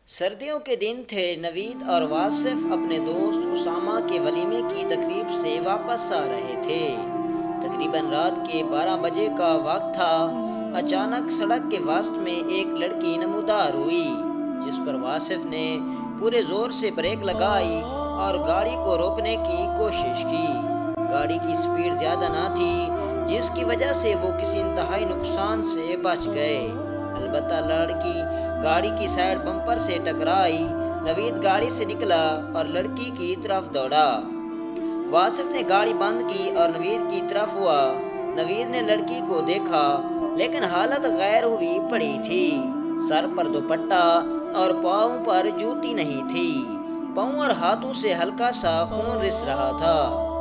سردیوں کے دن تھے۔ نوید اور واصف اپنے دوست اسامہ کے ولیمے کی تقریب سے واپس آ رہے تھے۔ تقریباً رات کے 12 بجے کا وقت تھا۔ اچانک سڑک کے وسط میں ایک لڑکی نمودار ہوئی، جس پر واصف نے پورے زور سے بریک لگائی اور گاڑی کو روکنے کی کوشش کی۔ گاڑی کی سپیڈ زیادہ نہ تھی، جس کی وجہ سے وہ کسی انتہائی نقصان سے بچ گئے۔ البتہ لڑکی گاڑی کی سائیڈ بمپر سے ٹکرائی۔ نوید گاڑی سے نکلا اور لڑکی کی طرف دوڑا۔ واصف نے گاڑی بند کی اور نوید کی طرف ہوا۔ نوید نے لڑکی کو دیکھا، لیکن حالت غیر ہوئی پڑی تھی۔ سر پر دوپٹہ اور پاؤں پر جوتی نہیں تھی۔ پاؤں اور ہاتھوں سے ہلکا سا خون رس رہا تھا۔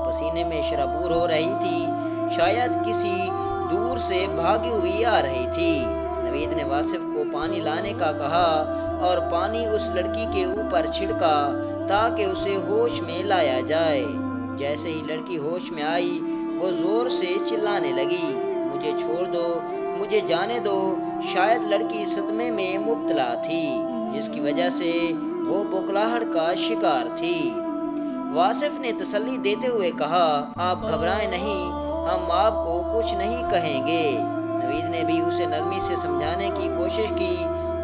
پسینے میں شرابور ہو رہی تھی، شاید کسی دور سے بھاگی ہوئی آ رہی تھی۔ نوید نے واصف کو پانی لانے کا کہا اور پانی اس لڑکی کے اوپر چھڑکا تاکہ اسے ہوش میں لایا جائے۔ جیسے ہی لڑکی ہوش میں آئی، وہ زور سے چلانے لگی، مجھے چھوڑ دو، مجھے جانے دو۔ شاید لڑکی صدمے میں مبتلا تھی، جس کی وجہ سے وہ بکلاہٹ کا شکار تھی۔ واصف نے تسلی دیتے ہوئے کہا، آپ گھبرائیں نہیں، ہم آپ کو کچھ نہیں کہیں گے۔ نوید نے بھی اسے نرمی سے سمجھانے کی کوشش کی،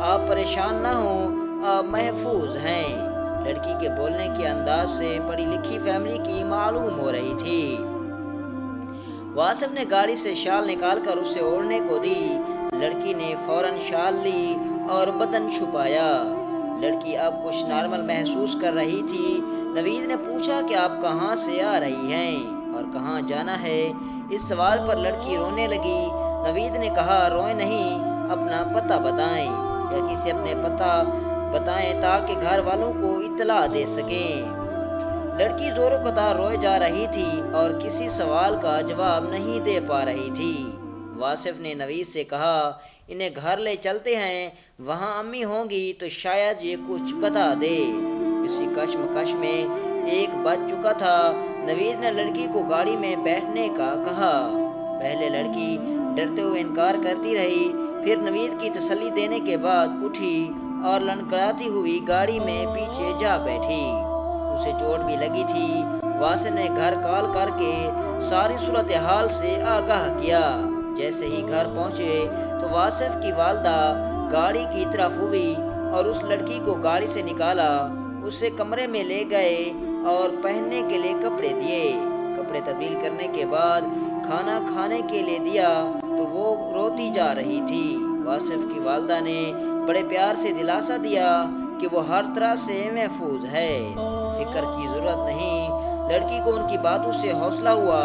آپ پریشان نہ ہوں، آپ محفوظ ہیں۔ لڑکی کے بولنے کے انداز سے پڑھی لکھی فیملی کی معلوم ہو رہی تھی۔ واصف نے گاڑی سے شال نکال کر اسے اوڑھنے کو دی۔ لڑکی نے فوراً شال لی اور بدن چھپایا۔ لڑکی اب کچھ نارمل محسوس کر رہی تھی۔ نوید نے پوچھا کہ آپ کہاں سے آ رہی ہیں اور کہاں جانا ہے؟ اس سوال پر لڑکی رونے لگی۔ نوید نے کہا، روئیں نہیں، اپنا پتہ بتائیں، یا کسی اپنے پتہ بتائیں تاکہ گھر والوں کو اطلاع دے سکیں۔ لڑکی زوروں قطار روئے جا رہی تھی اور کسی سوال کا جواب نہیں دے پا رہی تھی۔ واصف نے نوید سے کہا، انہیں گھر لے چلتے ہیں، وہاں امی ہوں گی تو شاید یہ کچھ بتا دے۔ اسی کشمکش میں ایک بج چکا تھا۔ نوید نے لڑکی کو گاڑی میں بیٹھنے کا کہا۔ پہلے لڑکی ڈرتے ہوئے انکار کرتی رہی، پھر نوید کی تسلی دینے کے بعد اٹھی اور لڑکھڑاتی ہوئی گاڑی میں پیچھے جا بیٹھی۔ اسے چوٹ بھی لگی تھی۔ واصف نے گھر کال کر کے ساری صورتحال سے آگاہ کیا۔ جیسے ہی گھر پہنچے تو واصف کی والدہ گاڑی کی طرف ہوئی اور اس لڑکی کو گاڑی سے نکالا، اسے کمرے میں لے گئے اور پہننے کے لیے کپڑے دیے۔ کپڑے تبدیل کرنے کے بعد کھانا کھانے کے لیے دیا تو وہ روتی جا رہی تھی۔ واصف کی والدہ نے بڑے پیار سے دلاسا دیا کہ وہ ہر طرح سے محفوظ ہے، فکر کی ضرورت نہیں۔ لڑکی کو ان کی باتوں سے حوصلہ ہوا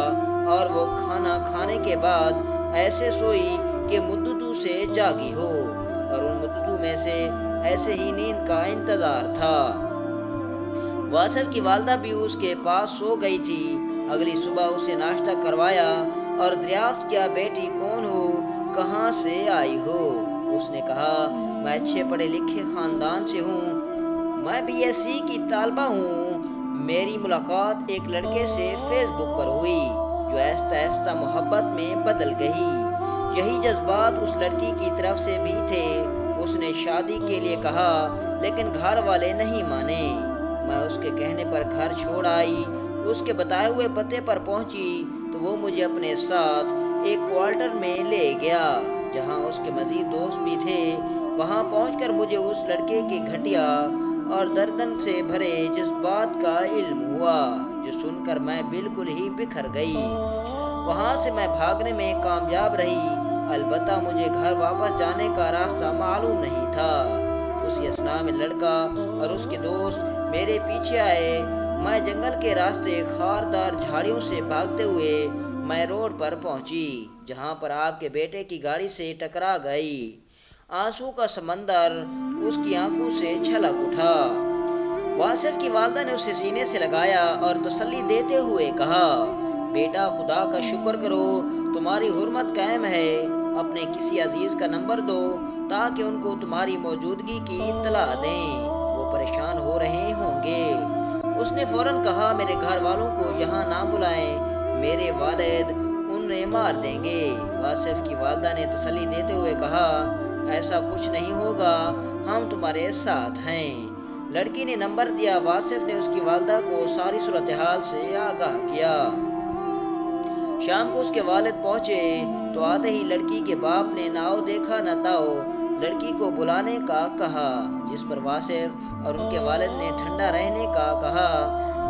اور وہ کھانا کھانے کے بعد ایسے سوئی کہ مدتوں سے جاگی ہو، اور ان مدتوں میں سے ایسے ہی نیند کا انتظار تھا۔ واصف کی والدہ بھی اس کے پاس سو گئی تھی۔ اگلی صبح اسے ناشتہ کروایا اور دریافت کیا، بیٹی کون ہو، کہاں سے آئی ہو؟ اس نے کہا، میں اچھے پڑھے لکھے خاندان سے ہوں، میں بی ایس سی کی طالبہ ہوں۔ میری ملاقات ایک لڑکے سے فیس بک پر ہوئی جو آہستہ آہستہ محبت میں بدل گئی۔ یہی جذبات اس لڑکی کی طرف سے بھی تھے۔ اس نے شادی کے لیے کہا، لیکن گھر والے نہیں مانے۔ میں اس کے کہنے پر گھر چھوڑ آئی، اس کے بتائے ہوئے پتے پر پہنچی تو وہ مجھے اپنے ساتھ ایک کوارٹر میں لے گیا جہاں اس کے مزید دوست بھی تھے۔ وہاں پہنچ کر مجھے اس لڑکے کے گھٹیا اور دردن سے بھرے جذبات کا علم ہوا، جو سن کر میں بالکل ہی بکھر گئی۔ وہاں سے میں بھاگنے میں کامیاب رہی، البتہ مجھے گھر واپس جانے کا راستہ معلوم نہیں تھا۔ اسی اثناء میں لڑکا اور اس کے دوست میرے پیچھے آئے۔ میں جنگل کے راستے خاردار جھاڑیوں سے بھاگتے ہوئے میں روڈ پر پہنچی جہاں پر آپ کے بیٹے کی گاڑی سے ٹکرا گئی۔ آنسو کا سمندر اس کی آنکھوں سے چھلک اٹھا۔ واصف کی والدہ نے اسے سینے سے لگایا اور تسلی دیتے ہوئے کہا، بیٹا خدا کا شکر کرو، تمہاری حرمت قائم ہے۔ اپنے کسی عزیز کا نمبر دو تاکہ ان کو تمہاری موجودگی کی اطلاع دیں، وہ پریشان ہو رہے ہوں گے۔ اس نے فوراً کہا، میرے گھر والوں کو یہاں نہ بلائیں، میرے والد انہیں مار دیں گے۔ واصف کی والدہ نے تسلی دیتے ہوئے کہا، ایسا کچھ نہیں ہوگا، ہم تمہارے ساتھ ہیں۔ لڑکی نے نمبر دیا۔ واصف نے اس کی والدہ کو ساری صورتحال سے آگاہ کیا۔ شام کو اس کے والد پہنچے تو آتے ہی لڑکی کے باپ نے ناؤ دیکھا نہ تاؤ لڑکی کو بلانے کا کہا، جس پر واصف اور ان کے والد نے ٹھنڈا رہنے کا کہا۔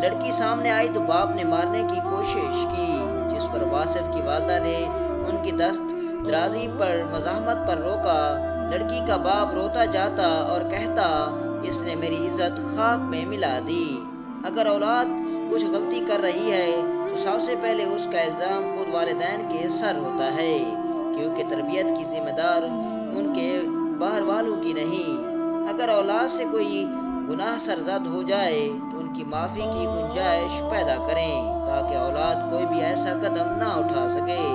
لڑکی سامنے آئی تو باپ نے مارنے کی کوشش کی، جس پر واصف کی والدہ نے ان کی دست درازی پر مزاحمت پر روکا۔ لڑکی کا باپ روتا جاتا اور کہتا، اس نے میری عزت خاک میں ملا دی۔ اگر اولاد کچھ غلطی کر رہی ہے تو سب سے پہلے اس کا الزام خود والدین کے سر ہوتا ہے، کیونکہ تربیت کی ذمہ دار ان کے باہر والوں کی نہیں۔ اگر اولاد سے کوئی گناہ سرزد ہو جائے تو ان کی معافی کی گنجائش پیدا کریں، تاکہ اولاد کوئی بھی ایسا قدم نہ اٹھا سکے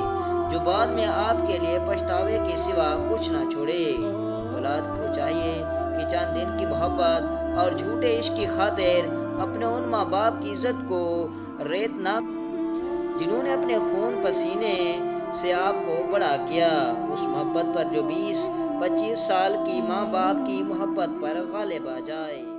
جو بعد میں آپ کے لیے پچھتاوے کے سوا کچھ نہ چھوڑے۔ اولاد کو چاہیے کہ چند دن کی محبت اور جھوٹے عشق کی خاطر اپنے ان ماں باپ کی عزت کو ریت نہ، جنہوں نے اپنے خون پسینے سے آپ کو بڑا کیا، اس محبت پر جو 20-25 سال کی ماں باپ کی محبت پر غالب آ جائے۔